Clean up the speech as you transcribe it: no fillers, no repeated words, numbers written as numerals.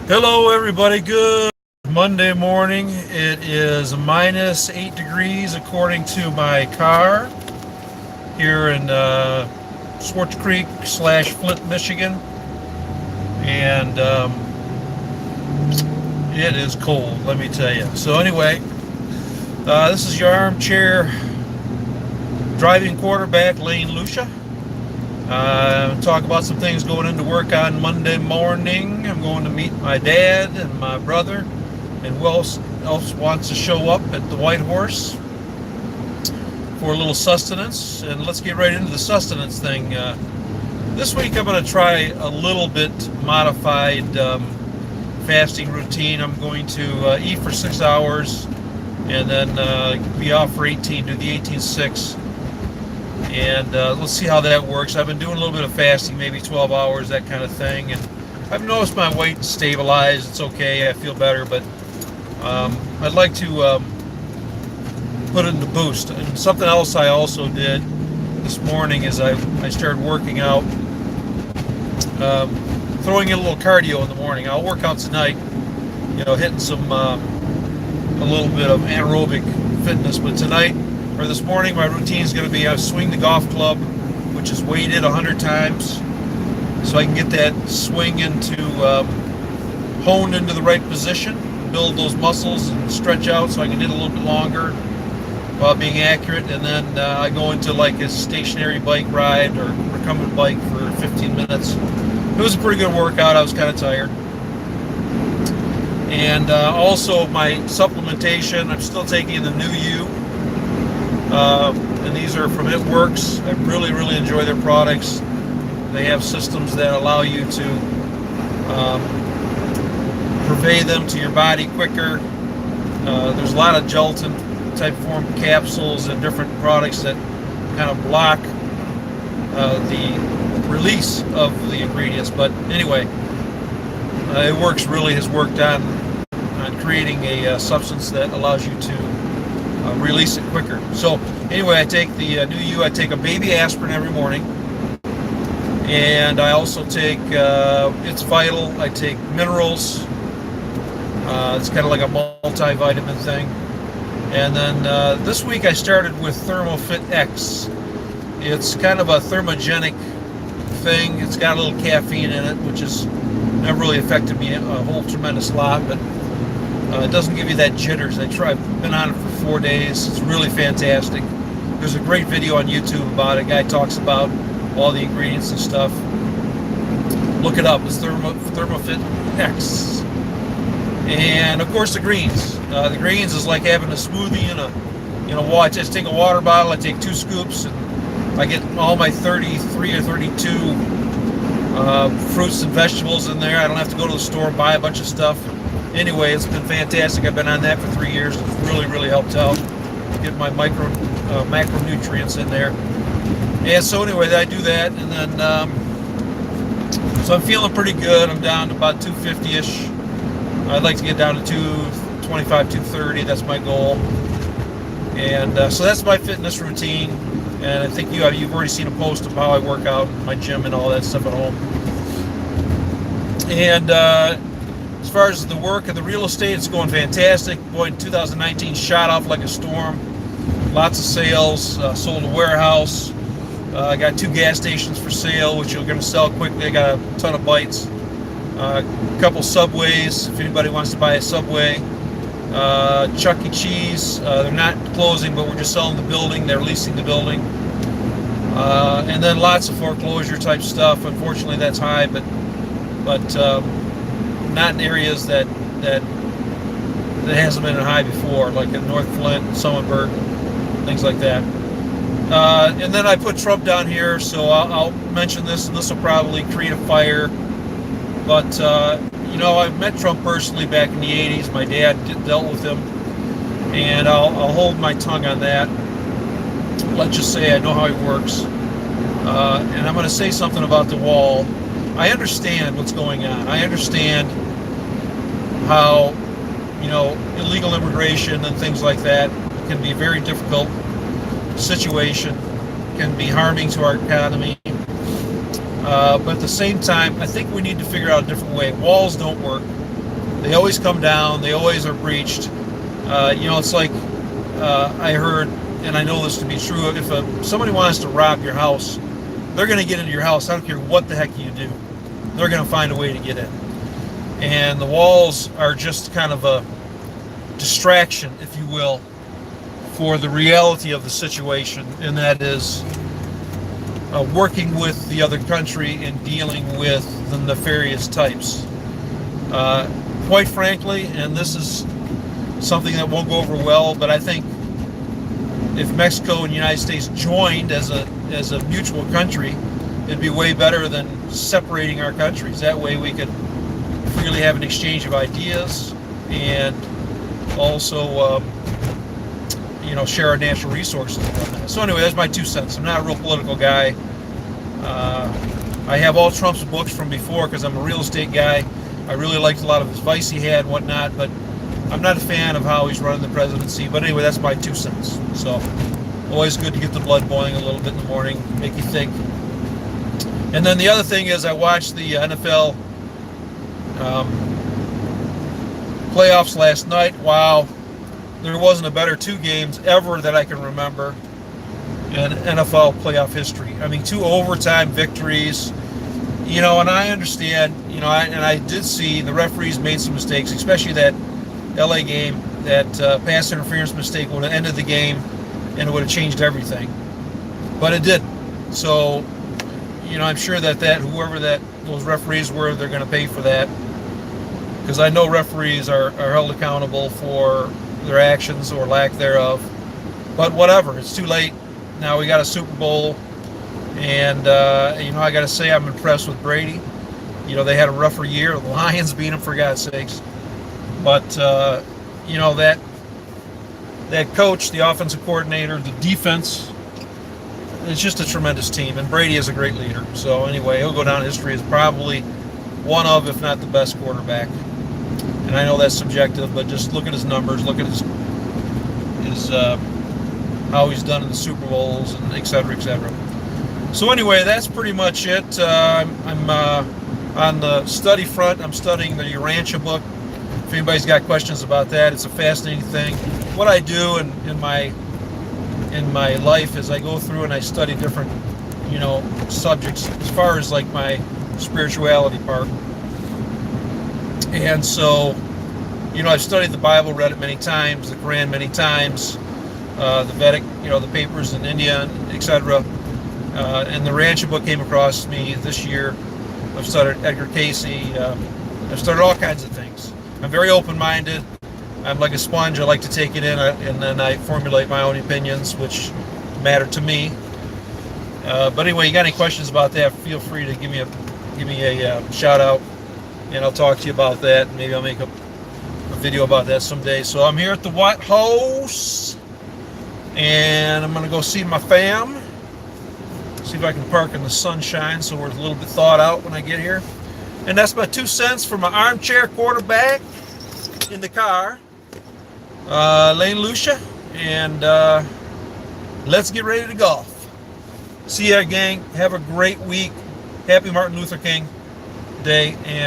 Hello, everybody. Good Monday morning. It is minus 8 degrees according to my car here in Swartz Creek slash Flint, Michigan. And it is cold, let me tell you. So, anyway, this is your armchair driving quarterback, Lane Lucia. Talk about some things going into work on Monday morning. I'm going to meet my dad and my brother, and who else wants to show up at the White Horse for a little sustenance. And let's get right into the sustenance thing. This week I'm going to try a little bit modified fasting routine. I'm going to eat for 6 hours and then be off for 18, do the 18-6. And let's see how that works. I've been doing a little bit of fasting, maybe 12 hours, that kind of thing. And I've noticed my weight stabilized. It's okay. I feel better. But I'd like to put it in the boost. And something else I also did this morning is I started working out, throwing in a little cardio in the morning. I'll work out tonight, hitting some a little bit of anaerobic fitness. But tonight, or this morning, my routine is going to be I swing the golf club, which is weighted 100 times, so I can get that swing honed into the right position, build those muscles and stretch out so I can hit a little bit longer while being accurate. And then I go into like a stationary bike ride or recumbent bike for 15 minutes. It was a pretty good workout. I was kind of tired. And also my supplementation, I'm still taking the New You. And these are from It Works. I really, really enjoy their products. They have systems that allow you to purvey them to your body quicker. There's a lot of gelatin type form capsules and different products that kind of block the release of the ingredients. But anyway, It Works really has worked on creating a substance that allows you to release it quicker. So anyway, I take the New You. I take a baby aspirin every morning, and I also take It's Vital. I take minerals. It's kind of like a multivitamin thing. And then this week I started with ThermoFit X. It's kind of a thermogenic thing. It's got a little caffeine in it, which has never really affected me a whole tremendous lot, but it doesn't give you that jitters. I've been on it for 4 days. It's really fantastic. There's a great video on YouTube about it. A guy talks about all the ingredients and stuff. Look it up. It's ThermoFit X. And of course the greens. The greens is like having a smoothie in I just take a water bottle. I take 2 scoops, and I get all my 33 or 32 fruits and vegetables in there. I don't have to go to the store and buy a bunch of stuff. Anyway, it's been fantastic. I've been on that for 3 years. It's really, really helped out. Get my macronutrients in there. And so anyway, I do that, and then so I'm feeling pretty good. I'm down to about 250-ish. I'd like to get down to 225, 230. That's my goal. And so that's my fitness routine. And I think you've already seen a post of how I work out in my gym and all that stuff at home. And as far as the work and the real estate, it's going fantastic. Boy, 2019 shot off like a storm. Lots of sales. Sold a warehouse. I got 2 gas stations for sale, which are going to sell quickly. I got a ton of bites. A couple Subways, if anybody wants to buy a Subway. Chuck E. Cheese. They're not closing, but we're just selling the building. They're leasing the building. And then lots of foreclosure type stuff. Unfortunately, that's high, but not in areas that hasn't been high before, like in North Flint, Summerburg, things like that. And then I put Trump down here, so I'll mention this, and this will probably create a fire. But I've met Trump personally back in the 80s. My dad dealt with him, and I'll hold my tongue on that. Let's just say I know how he works. And I'm going to say something about the wall. I understand what's going on. I understand how, illegal immigration and things like that can be a very difficult situation, can be harming to our economy. But at the same time, I think we need to figure out a different way. Walls don't work. They always come down. They always are breached. It's like I heard, and I know this to be true. If somebody wants to rob your house, they're going to get into your house. I don't care what the heck you do. They're going to find a way to get in. And the walls are just kind of a distraction, if you will, for the reality of the situation, and that is working with the other country and dealing with the nefarious types. Quite frankly, and this is something that won't go over well, but I think if Mexico and the United States joined as a mutual country, it'd be way better than separating our countries. That way we could freely have an exchange of ideas and also share our natural resources and whatnot. So anyway, that's my 2 cents. I'm not a real political guy. I have all Trump's books from before because I'm a real estate guy. I really liked a lot of his advice he had and whatnot, but I'm not a fan of how he's running the presidency. But anyway, that's my 2 cents. So always good to get the blood boiling a little bit in the morning, make you think. And then the other thing is I watched the NFL playoffs last night. Wow, there wasn't a better 2 games ever that I can remember in NFL playoff history. I mean, 2 overtime victories. And I understand, I did see the referees made some mistakes, especially that LA game. That pass interference mistake would have ended the game and it would have changed everything. But it didn't. So, I'm sure that whoever those referees were, they're going to pay for that. Because I know referees are held accountable for their actions or lack thereof. But whatever, it's too late. Now we got a Super Bowl. And, I got to say I'm impressed with Brady. They had a rougher year. The Lions beat them, for God's sakes. But, that coach, the offensive coordinator, the defense, it's just a tremendous team. And Brady is a great leader. So anyway, he'll go down in history as probably one of, if not the best quarterback. And I know that's subjective, but just look at his numbers, look at his how he's done in the Super Bowls, and et cetera, et cetera. So anyway, that's pretty much it. I'm on the study front. I'm studying the Urantia book. If anybody's got questions about that, it's a fascinating thing. What I do in my life is I go through and I study different, subjects as far as like my spirituality part. And so, I've studied the Bible, read it many times, the Quran many times, the Vedic, the papers in India, etc. And the Urantia book came across me this year. I've studied Edgar Casey. I've studied all kinds of things. I'm very open-minded. I'm like a sponge. I like to take it in, and then I formulate my own opinions, which matter to me. But anyway, you got any questions about that? Feel free to give me a shout out, and I'll talk to you about that. Maybe I'll make a video about that someday. So I'm here at the White House, and I'm gonna go see my fam. See if I can park in the sunshine so we're a little bit thawed out when I get here. And that's my 2 cents for my armchair quarterback in the car. Lane Lucia, and let's get ready to golf. See ya, gang. Have a great week. Happy Martin Luther King Day. And